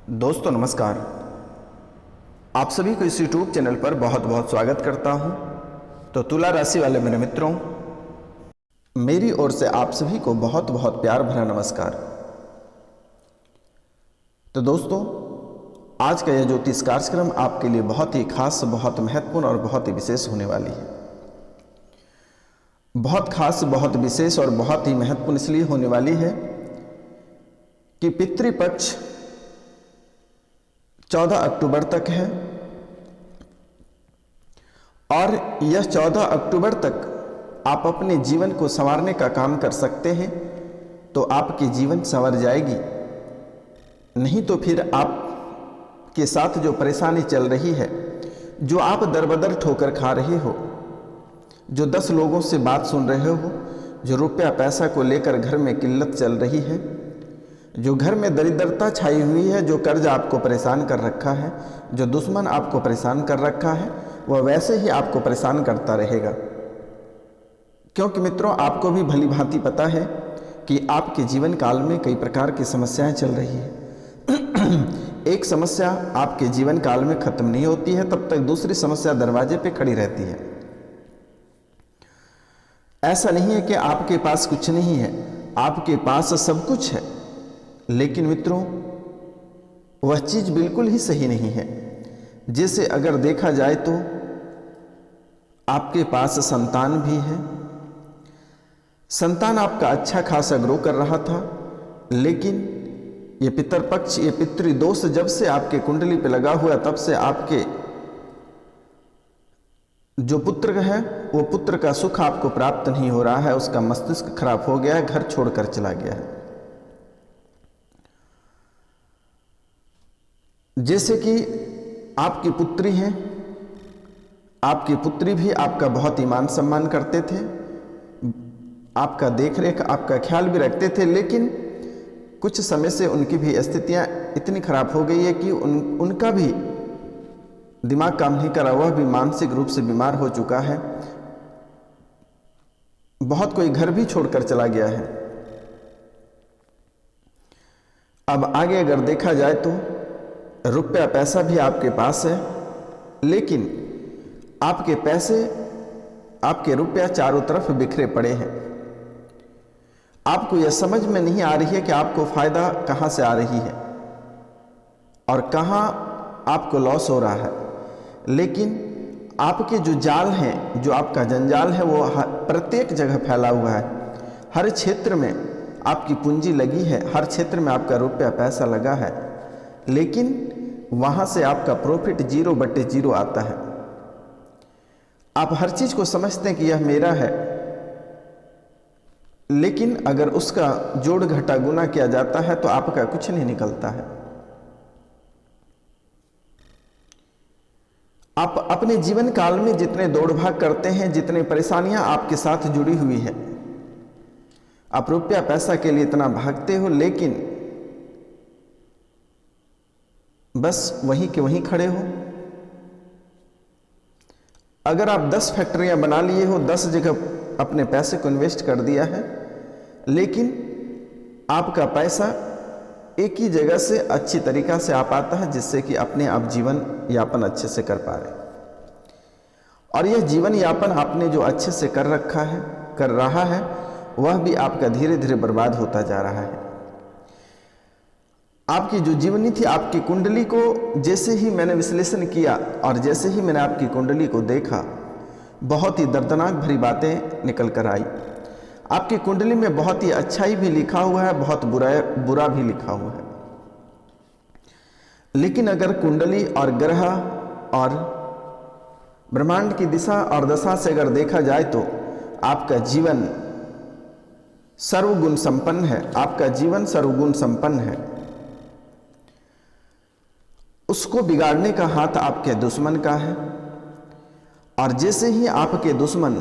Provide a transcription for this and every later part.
दोस्तों नमस्कार। आप सभी को इस YouTube चैनल पर बहुत बहुत स्वागत करता हूं। तो तुला राशि वाले मेरे मित्रों, मेरी ओर से आप सभी को बहुत बहुत प्यार भरा नमस्कार। तो दोस्तों, आज का यह ज्योतिष कार्यक्रम आपके लिए बहुत ही खास, बहुत महत्वपूर्ण और बहुत ही विशेष होने वाली है। बहुत खास, बहुत विशेष और बहुत ही महत्वपूर्ण इसलिए होने वाली है कि पितृपक्ष 14 अक्टूबर तक है और यह 14 अक्टूबर तक आप अपने जीवन को संवारने का काम कर सकते हैं तो आपकी जीवन संवर जाएगी। नहीं तो फिर आपके साथ जो परेशानी चल रही है, जो आप दरबदर ठोकर खा रहे हो, जो 10 लोगों से बात सुन रहे हो, जो रुपया पैसा को लेकर घर में किल्लत चल रही है, जो घर में दरिद्रता छाई हुई है, जो कर्ज आपको परेशान कर रखा है, जो दुश्मन आपको परेशान कर रखा है, वह वैसे ही आपको परेशान करता रहेगा। क्योंकि मित्रों, आपको भी भली भांति पता है कि आपके जीवन काल में कई प्रकार की समस्याएं चल रही है। एक समस्या आपके जीवन काल में खत्म नहीं होती है तब तक दूसरी समस्या दरवाजे पे खड़ी रहती है। ऐसा नहीं है कि आपके पास कुछ नहीं है, आपके पास सब कुछ है, लेकिन मित्रों वह चीज बिल्कुल ही सही नहीं है। जैसे अगर देखा जाए तो आपके पास संतान भी है, संतान आपका अच्छा खासा ग्रो कर रहा था, लेकिन ये पितरपक्ष, ये पितृदोष जब से आपके कुंडली पे लगा हुआ तब से आपके जो पुत्र है वो पुत्र का सुख आपको प्राप्त नहीं हो रहा है। उसका मस्तिष्क खराब हो गया है, घर छोड़कर चला गया है। जैसे कि आपकी पुत्री हैं, आपकी पुत्री भी आपका बहुत ही मान सम्मान करते थे, आपका देखरेख, आपका ख्याल भी रखते थे, लेकिन कुछ समय से उनकी भी स्थितियां इतनी खराब हो गई है कि उनका भी दिमाग काम नहीं कर रहा, वह भी मानसिक रूप से बीमार हो चुका है। बहुत कोई घर भी छोड़कर चला गया है। अब आगे अगर देखा जाए तो रुपया पैसा भी आपके पास है, लेकिन आपके पैसे, आपके रुपया चारों तरफ बिखरे पड़े हैं। आपको यह समझ में नहीं आ रही है कि आपको फायदा कहां से आ रही है और कहां आपको लॉस हो रहा है। लेकिन आपके जो जाल हैं, जो आपका जंजाल है, वो प्रत्येक जगह फैला हुआ है। हर क्षेत्र में आपकी पूंजी लगी है, हर क्षेत्र में आपका रुपया पैसा लगा है, लेकिन वहां से आपका प्रॉफिट 0/0 आता है। आप हर चीज को समझते हैं कि यह मेरा है, लेकिन अगर उसका जोड़ घटा गुना किया जाता है तो आपका कुछ नहीं निकलता है। आप अपने जीवन काल में जितने दौड़ भाग करते हैं, जितने परेशानियां आपके साथ जुड़ी हुई है, आप रुपया पैसा के लिए इतना भागते हो, लेकिन बस वहीं के वहीं खड़े हो। अगर आप 10 फैक्ट्रियां बना लिए हो, 10 जगह अपने पैसे को इन्वेस्ट कर दिया है, लेकिन आपका पैसा एक ही जगह से अच्छी तरीका से आ पाता है, जिससे कि अपने आप जीवन यापन अच्छे से कर पा रहे। और यह जीवन यापन आपने जो अच्छे से कर रखा है, कर रहा है, वह भी आपका धीरे धीरे बर्बाद होता जा रहा है। आपकी जो जीवनी थी, आपकी कुंडली को जैसे ही मैंने विश्लेषण किया और जैसे ही मैंने आपकी कुंडली को देखा, बहुत ही दर्दनाक भरी बातें निकल कर आई। आपकी कुंडली में बहुत ही अच्छाई भी लिखा हुआ है, बहुत बुरा भी लिखा हुआ है। लेकिन अगर कुंडली और ग्रह और ब्रह्मांड की दिशा और दशा से अगर देखा जाए तो आपका जीवन सर्वगुण संपन्न है, आपका जीवन सर्वगुण संपन्न है। उसको बिगाड़ने का हाथ आपके दुश्मन का है, और जैसे ही आपके दुश्मन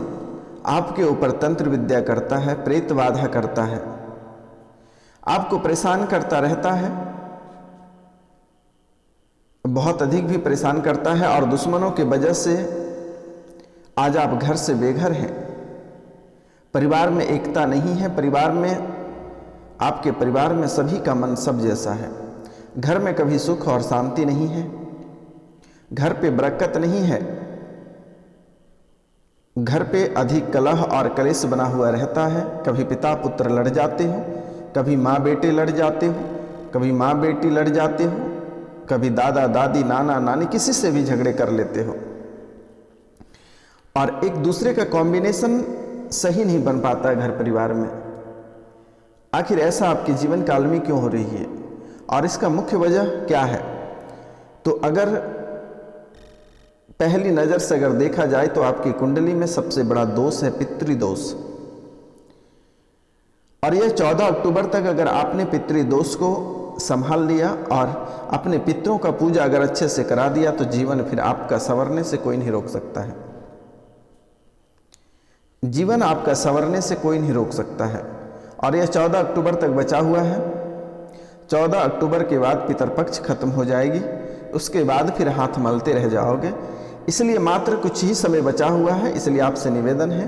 आपके ऊपर तंत्र विद्या करता है, प्रेत बाधा करता है, आपको परेशान करता रहता है, बहुत अधिक भी परेशान करता है, और दुश्मनों के वजह से आज आप घर से बेघर हैं, परिवार में एकता नहीं है, परिवार में, आपके परिवार में सभी का मन सब जैसा है, घर में कभी सुख और शांति नहीं है, घर पे बरकत नहीं है, घर पे अधिक कलह और कलेश बना हुआ रहता है। कभी पिता पुत्र लड़ जाते हो, कभी माँ बेटे लड़ जाते हो, कभी माँ बेटी लड़ जाते हो, कभी दादा दादी नाना नानी किसी से भी झगड़े कर लेते हो और एक दूसरे का कॉम्बिनेशन सही नहीं बन पाता है घर परिवार में। आखिर ऐसा आपके जीवन काल में क्यों हो रही है और इसका मुख्य वजह क्या है? तो अगर पहली नज़र से अगर देखा जाए तो आपकी कुंडली में सबसे बड़ा दोष है पितृदोष। और यह 14 अक्टूबर तक अगर आपने पितृदोष को संभाल लिया और अपने पितरों का पूजा अगर अच्छे से करा दिया तो जीवन फिर आपका संवरने से कोई नहीं रोक सकता है। जीवन आपका संवरने से कोई नहीं रोक सकता है। और यह 14 अक्टूबर तक बचा हुआ है। 14 अक्टूबर के बाद पितरपक्ष खत्म हो जाएगी, उसके बाद फिर हाथ मलते रह जाओगे। इसलिए मात्र कुछ ही समय बचा हुआ है। इसलिए आपसे निवेदन है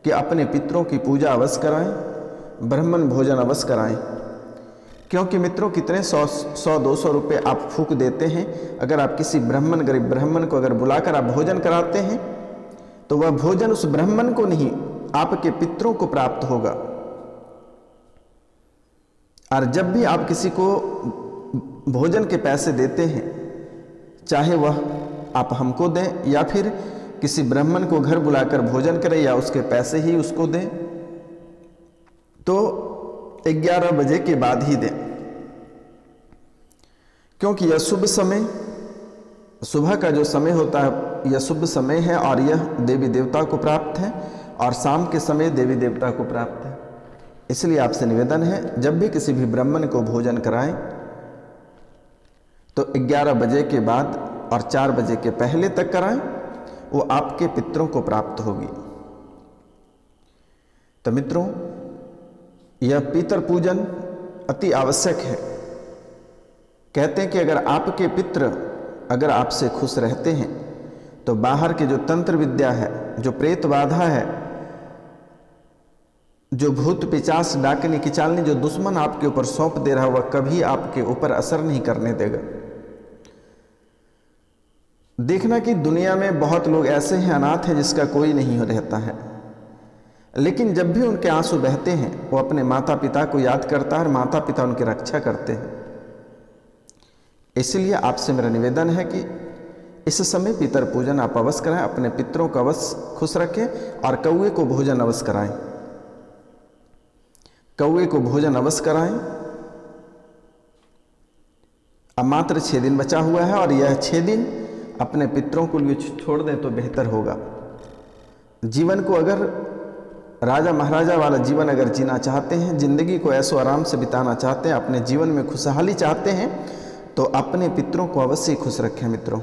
कि अपने पितरों की पूजा अवश्य कराएं, ब्राह्मण भोजन अवश्य कराएं। क्योंकि मित्रों कितने 100-200 रुपये आप फूंक देते हैं, अगर आप किसी ब्राह्मण गरीब ब्राह्मण को अगर बुलाकर आप भोजन कराते हैं तो वह भोजन उस ब्राह्मण को नहीं आपके पितरों को प्राप्त होगा। और जब भी आप किसी को भोजन के पैसे देते हैं, चाहे वह आप हमको दें या फिर किसी ब्राह्मण को घर बुलाकर भोजन करें या उसके पैसे ही उसको दें, तो 11 बजे के बाद ही दें। क्योंकि यह शुभ समय, सुबह का जो समय होता है यह शुभ समय है और यह देवी देवता को प्राप्त है और शाम के समय देवी देवता को प्राप्त है। इसलिए आपसे निवेदन है जब भी किसी भी ब्राह्मण को भोजन कराएं तो 11 बजे के बाद और 4 बजे के पहले तक कराएं, वो आपके पितरों को प्राप्त होगी। तो मित्रों, यह पितर पूजन अति आवश्यक है। कहते हैं कि अगर आपके पितर अगर आपसे खुश रहते हैं तो बाहर के जो तंत्र विद्या है, जो प्रेत बाधा है, जो भूत पिचास डाकनी किचालनी जो दुश्मन आपके ऊपर सौंप दे रहा है, वह कभी आपके ऊपर असर नहीं करने देगा। देखना कि दुनिया में बहुत लोग ऐसे हैं, अनाथ हैं, जिसका कोई नहीं रहता है, लेकिन जब भी उनके आंसू बहते हैं वो अपने माता पिता को याद करता है और माता पिता उनकी रक्षा करते हैं। इसलिए आपसे मेरा निवेदन है कि इस समय पितर पूजन आप अवश्य कराएं, अपने पितरों को अवश्य खुश रखें और कौए को भोजन अवश्य कराएं। कौए को भोजन अवश्य कराएं। अब मात्र 6 दिन बचा हुआ है और यह 6 दिन अपने पितरों को लिए छोड़ दें तो बेहतर होगा। जीवन को अगर राजा महाराजा वाला जीवन अगर जीना चाहते हैं, जिंदगी को ऐसो आराम से बिताना चाहते हैं, अपने जीवन में खुशहाली चाहते हैं, तो अपने पितरों को अवश्य खुश रखें मित्रों।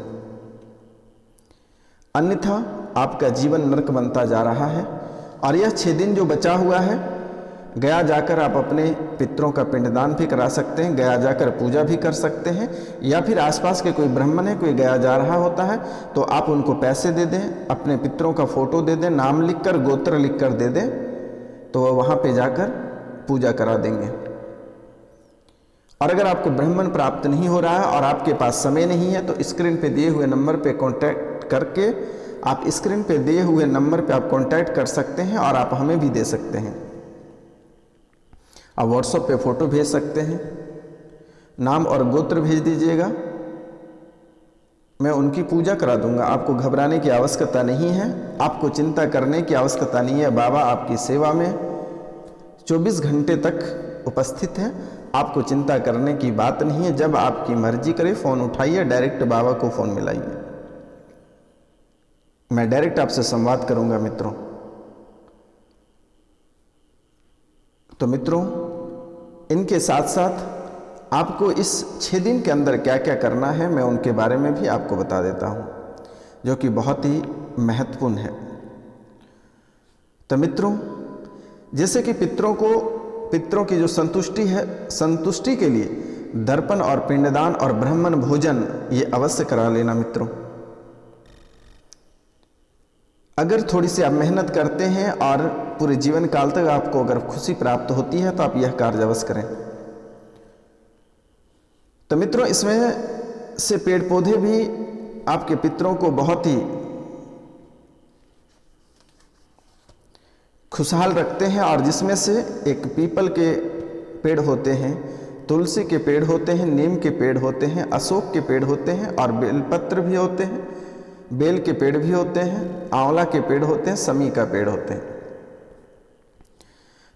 अन्यथा आपका जीवन नरक बनता जा रहा है। और यह 6 दिन जो बचा हुआ है, गया जाकर आप अपने पितरों का पिंडदान भी करा सकते हैं, गया जाकर पूजा भी कर सकते हैं, या फिर आसपास के कोई ब्राह्मण है, कोई गया जा रहा होता है तो आप उनको पैसे दे दें, अपने पितरों का फोटो दे दें, नाम लिखकर गोत्र लिखकर दे दें, तो वह वहाँ पे जाकर पूजा करा देंगे। और अगर आपको ब्राह्मण प्राप्त नहीं हो रहा है और आपके पास समय नहीं है तो स्क्रीन पे दिए हुए नंबर पे कांटेक्ट करके आप स्क्रीन पे दिए हुए नंबर पे आप कांटेक्ट कर सकते हैं और आप हमें भी दे सकते हैं। आप व्हाट्सएप पे फ़ोटो भेज सकते हैं, नाम और गोत्र भेज दीजिएगा, मैं उनकी पूजा करा दूंगा। आपको घबराने की आवश्यकता नहीं है, आपको चिंता करने की आवश्यकता नहीं है। बाबा आपकी सेवा में 24 घंटे तक उपस्थित है, आपको चिंता करने की बात नहीं है। जब आपकी मर्जी करे फ़ोन उठाइए, डायरेक्ट बाबा को फ़ोन मिलाइए, मैं डायरेक्ट आपसे संवाद करूंगा मित्रों। तो मित्रों, इनके साथ साथ आपको इस 6 दिन के अंदर क्या क्या करना है मैं उनके बारे में भी आपको बता देता हूं, जो कि बहुत ही महत्वपूर्ण है। तो मित्रों, जैसे कि पितरों की जो संतुष्टि है, संतुष्टि के लिए दर्पण और पिंडदान और ब्राह्मण भोजन ये अवश्य करा लेना मित्रों। अगर थोड़ी सी आप मेहनत करते हैं और पूरे जीवन काल तक आपको अगर खुशी प्राप्त होती है तो आप यह कार्य अवश्य करें। तो मित्रों, इसमें से पेड़ पौधे भी आपके पितरों को बहुत ही खुशहाल रखते हैं। और जिसमें से एक पीपल के पेड़ होते हैं, तुलसी के पेड़ होते हैं, नीम के पेड़ होते हैं, अशोक के पेड़ होते हैं और बेलपत्र भी होते हैं, बेल के पेड़ भी होते हैं, आंवला के पेड़ होते हैं, समी का पेड़ होते हैं।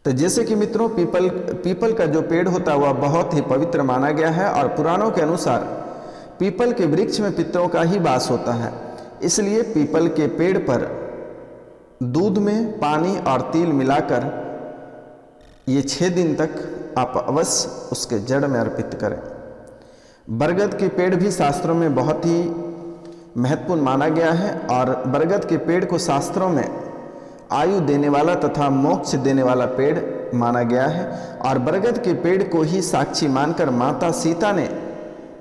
तो जैसे कि मित्रों, पीपल का जो पेड़ होता है वह बहुत ही पवित्र माना गया है और पुराणों के अनुसार पीपल के वृक्ष में पितरों का ही वास होता है। इसलिए पीपल के पेड़ पर दूध में पानी और तिल मिलाकर ये 6 दिन तक आप अवश्य उसके जड़ में अर्पित करें। बरगद के पेड़ भी शास्त्रों में बहुत ही महत्वपूर्ण माना गया है और बरगद के पेड़ को शास्त्रों में आयु देने वाला तथा मोक्ष देने वाला पेड़ माना गया है। और बरगद के पेड़ को ही साक्षी मानकर माता सीता ने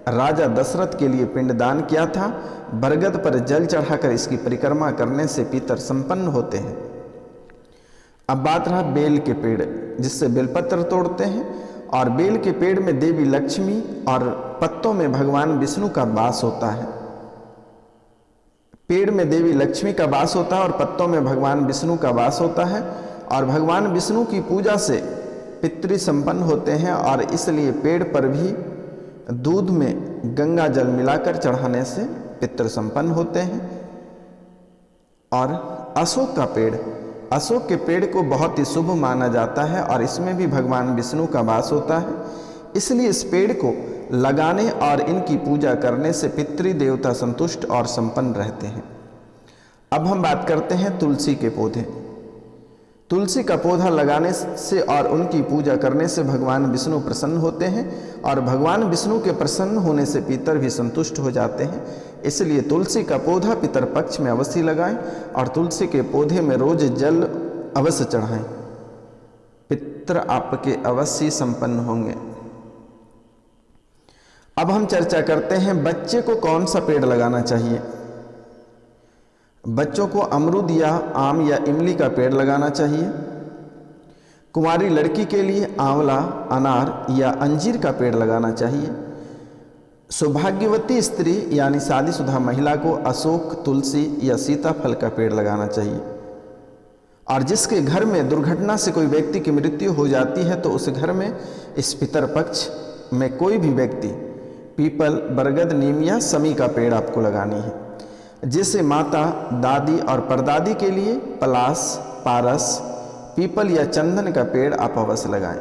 राजा दशरथ के लिए पिंडदान किया था। बरगद पर जल चढ़ाकर इसकी परिक्रमा करने से पितर संपन्न होते हैं। अब बात रहा बेल के पेड़, जिससे बेलपत्र तोड़ते हैं। और बेल के पेड़ में देवी लक्ष्मी और पत्तों में भगवान विष्णु का वास होता है। पेड़ में देवी लक्ष्मी का वास होता है और पत्तों में भगवान विष्णु का वास होता है। और भगवान विष्णु की पूजा से पितृ संपन्न होते हैं और इसलिए पेड़ पर भी दूध में गंगा जल मिलाकर चढ़ाने से पितृ संपन्न होते हैं। और अशोक का पेड़, अशोक के पेड़ को बहुत ही शुभ माना जाता है और इसमें भी भगवान विष्णु का वास होता है। इसलिए इस पेड़ को लगाने और इनकी पूजा करने से पितृ देवता संतुष्ट और संपन्न रहते हैं। अब हम बात करते हैं तुलसी के पौधे। तुलसी का पौधा लगाने से और उनकी पूजा करने से भगवान विष्णु प्रसन्न होते हैं और भगवान विष्णु के प्रसन्न होने से पितर भी संतुष्ट हो जाते हैं। इसलिए तुलसी का पौधा पितर पक्ष में अवश्य लगाएं और तुलसी के पौधे में रोज जल अवश्य चढ़ाएं। पितर आपके अवश्य संपन्न होंगे। अब हम चर्चा करते हैं बच्चे को कौन सा पेड़ लगाना चाहिए। बच्चों को अमरूद या आम या इमली का पेड़ लगाना चाहिए। कुंवारी लड़की के लिए आंवला, अनार या अंजीर का पेड़ लगाना चाहिए। सौभाग्यवती स्त्री यानी शादीशुदा महिला को अशोक, तुलसी या सीताफल का पेड़ लगाना चाहिए। और जिसके घर में दुर्घटना से कोई व्यक्ति की मृत्यु हो जाती है तो उस घर में इस पितर पक्ष में कोई भी व्यक्ति पीपल, बरगद, नीम या समी का पेड़ आपको लगानी है। जैसे माता, दादी और परदादी के लिए पलास, पारस, पीपल या चंदन का पेड़ आप अवश्य लगाएं।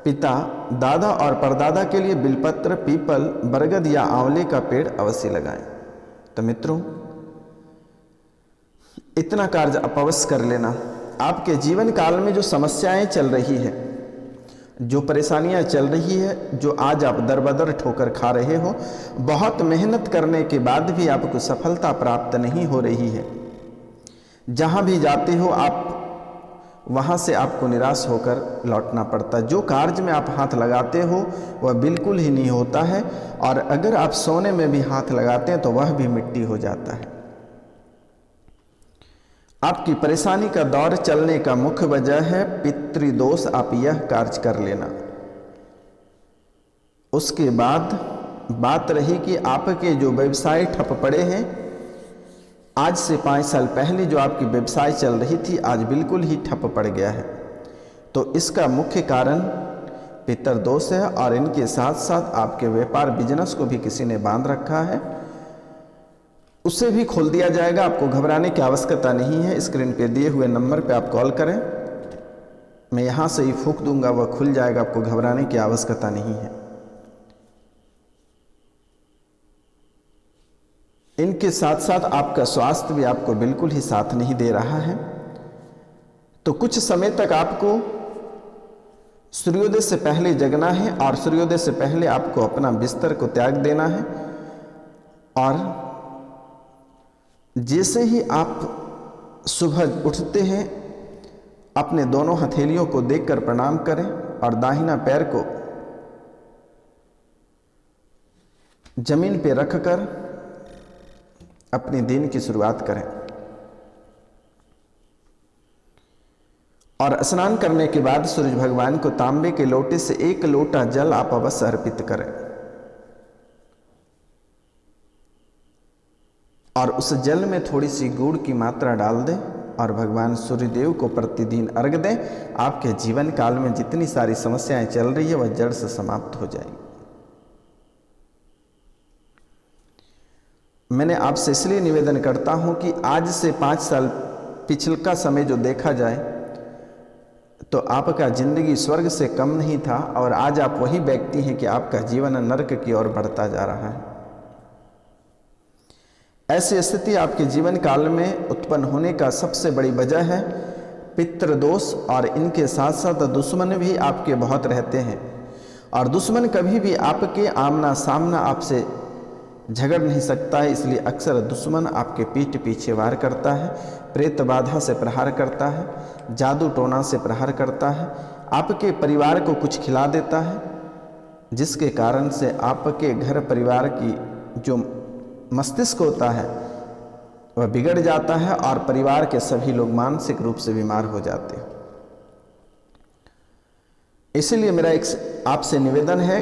पिता, दादा और परदादा के लिए बिलपत्र, पीपल, बरगद या आंवले का पेड़ अवश्य लगाएं। तो मित्रों, इतना कार्य आप अवश्य कर लेना। आपके जीवन काल में जो समस्याएं चल रही है, जो परेशानियां चल रही है, जो आज आप दर बदर ठोकर खा रहे हो, बहुत मेहनत करने के बाद भी आपको सफलता प्राप्त नहीं हो रही है, जहां भी जाते हो आप वहां से आपको निराश होकर लौटना पड़ता है। जो कार्य में आप हाथ लगाते हो वह बिल्कुल ही नहीं होता है और अगर आप सोने में भी हाथ लगाते हैं तो वह भी मिट्टी हो जाता है। आपकी परेशानी का दौर चलने का मुख्य वजह है पितृदोष। आप यह कार्य कर लेना। उसके बाद बात रही कि आपके जो व्यवसाय ठप पड़े हैं, आज से 5 साल पहले जो आपकी व्यवसाय चल रही थी आज बिल्कुल ही ठप पड़ गया है, तो इसका मुख्य कारण पितृदोष है। और इनके साथ साथ आपके व्यापार बिजनेस को भी किसी ने बांध रखा है, उसे भी खोल दिया जाएगा। आपको घबराने की आवश्यकता नहीं है। स्क्रीन पे दिए हुए नंबर पे आप कॉल करें, मैं यहाँ से ही फूंक दूंगा, वह खुल जाएगा। आपको घबराने की आवश्यकता नहीं है। इनके साथ साथ आपका स्वास्थ्य भी आपको बिल्कुल ही साथ नहीं दे रहा है, तो कुछ समय तक आपको सूर्योदय से पहले जगना है और सूर्योदय से पहले आपको अपना बिस्तर को त्याग देना है। और जैसे ही आप सुबह उठते हैं अपने दोनों हथेलियों को देखकर प्रणाम करें और दाहिना पैर को जमीन पे रखकर अपने दिन की शुरुआत करें। और स्नान करने के बाद सूरज भगवान को तांबे के लोटे से 1 लोटा जल आप अवश्य अर्पित करें। और उस जल में थोड़ी सी गुड़ की मात्रा डाल दें और भगवान सूर्यदेव को प्रतिदिन अर्घ दें। आपके जीवन काल में जितनी सारी समस्याएं चल रही है वह जड़ से समाप्त हो जाएंगी। मैंने आपसे इसलिए निवेदन करता हूं कि आज से 5 साल पिछला समय जो देखा जाए तो आपका जिंदगी स्वर्ग से कम नहीं था और आज आप वही व्यक्ति हैं कि आपका जीवन नरक की ओर बढ़ता जा रहा है। ऐसी स्थिति आपके जीवन काल में उत्पन्न होने का सबसे बड़ी वजह है पितृदोष, और इनके साथ साथ दुश्मन भी आपके बहुत रहते हैं। और दुश्मन कभी भी आपके आमना सामना आपसे झगड़ नहीं सकता है, इसलिए अक्सर दुश्मन आपके पीठ पीछे वार करता है, प्रेत बाधा से प्रहार करता है, जादू टोना से प्रहार करता है, आपके परिवार को कुछ खिला देता है, जिसके कारण से आपके घर परिवार की जो मस्तिष्क होता है वह बिगड़ जाता है और परिवार के सभी लोग मानसिक रूप से बीमार हो जाते हैं। इसलिए मेरा एक आपसे निवेदन है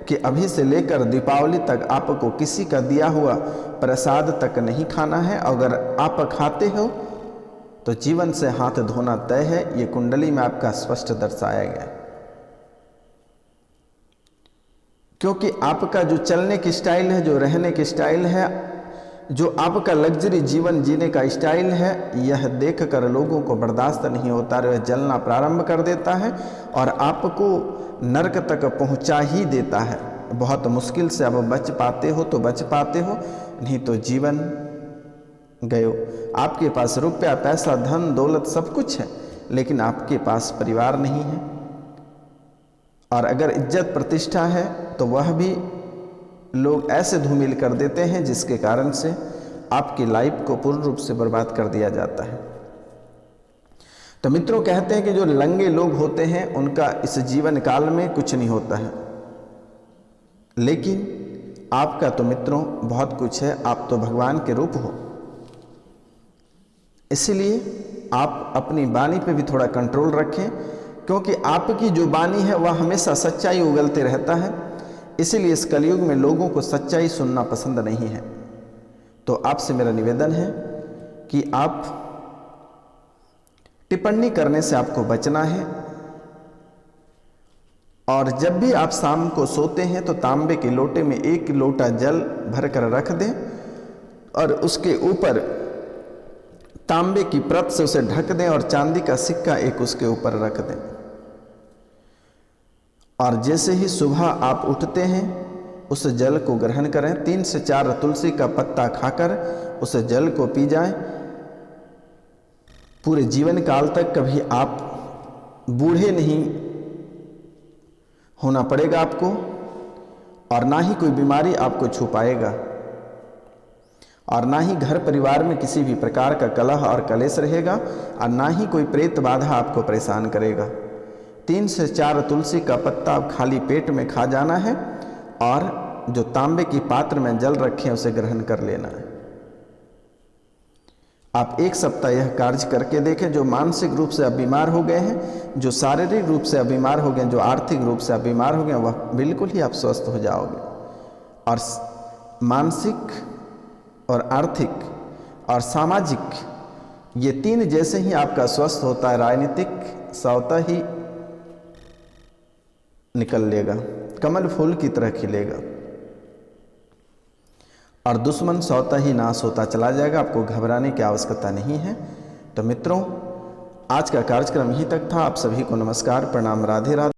कि अभी से लेकर दीपावली तक आपको किसी का दिया हुआ प्रसाद तक नहीं खाना है। अगर आप खाते हो तो जीवन से हाथ धोना तय है। ये कुंडली में आपका स्पष्ट दर्शाया गया है, क्योंकि आपका जो चलने की स्टाइल है, जो रहने की स्टाइल है, जो आपका लग्जरी जीवन जीने का स्टाइल है, यह देखकर लोगों को बर्दाश्त नहीं होता, वह जलना प्रारंभ कर देता है और आपको नरक तक पहुंचा ही देता है। बहुत मुश्किल से अब बच पाते हो तो बच पाते हो, नहीं तो जीवन गयो। आपके पास रुपया पैसा धन दौलत सब कुछ है, लेकिन आपके पास परिवार नहीं है। और अगर इज्जत प्रतिष्ठा है तो वह भी लोग ऐसे धूमिल कर देते हैं जिसके कारण से आपकी लाइफ को पूर्ण रूप से बर्बाद कर दिया जाता है। तो मित्रों, कहते हैं कि जो लंगे लोग होते हैं उनका इस जीवन काल में कुछ नहीं होता है, लेकिन आपका तो मित्रों बहुत कुछ है। आप तो भगवान के रूप हो, इसलिए आप अपनी वाणी पे भी थोड़ा कंट्रोल रखें, क्योंकि आपकी जो वाणी है वह हमेशा सच्चाई उगलते रहता है। इसीलिए इस कलयुग में लोगों को सच्चाई सुनना पसंद नहीं है। तो आपसे मेरा निवेदन है कि आप टिप्पणी करने से आपको बचना है। और जब भी आप शाम को सोते हैं तो तांबे के लोटे में 1 लोटा जल भरकर रख दें और उसके ऊपर तांबे की परत से उसे ढक दें और चांदी का सिक्का एक उसके ऊपर रख दें। और जैसे ही सुबह आप उठते हैं उस जल को ग्रहण करें। 3 से 4 तुलसी का पत्ता खाकर उस जल को पी जाएं। पूरे जीवन काल तक कभी आप बूढ़े नहीं होना पड़ेगा आपको, और ना ही कोई बीमारी आपको छू पाएगा, और ना ही घर परिवार में किसी भी प्रकार का कलह और कलेश रहेगा, और ना ही कोई प्रेत बाधा आपको परेशान करेगा। 3 से 4 तुलसी का पत्ता आप खाली पेट में खा जाना है और जो तांबे की पात्र में जल रखें उसे ग्रहण कर लेना है। आप 1 सप्ताह यह कार्य करके देखें। जो मानसिक रूप से आप बीमार हो गए हैं, जो शारीरिक रूप से आप बीमार हो गए, जो आर्थिक रूप से आप बीमार हो गए, वह बिल्कुल ही आप स्वस्थ हो जाओगे। और मानसिक और आर्थिक और सामाजिक ये 3 जैसे ही आपका स्वस्थ होता है, राजनीतिक स्वतः ही निकल लेगा, कमल फूल की तरह खिलेगा और दुश्मन स्वतः ही नाश होता चला जाएगा। आपको घबराने की आवश्यकता नहीं है। तो मित्रों, आज का कार्यक्रम यहीं तक था। आप सभी को नमस्कार, प्रणाम, राधे राधे।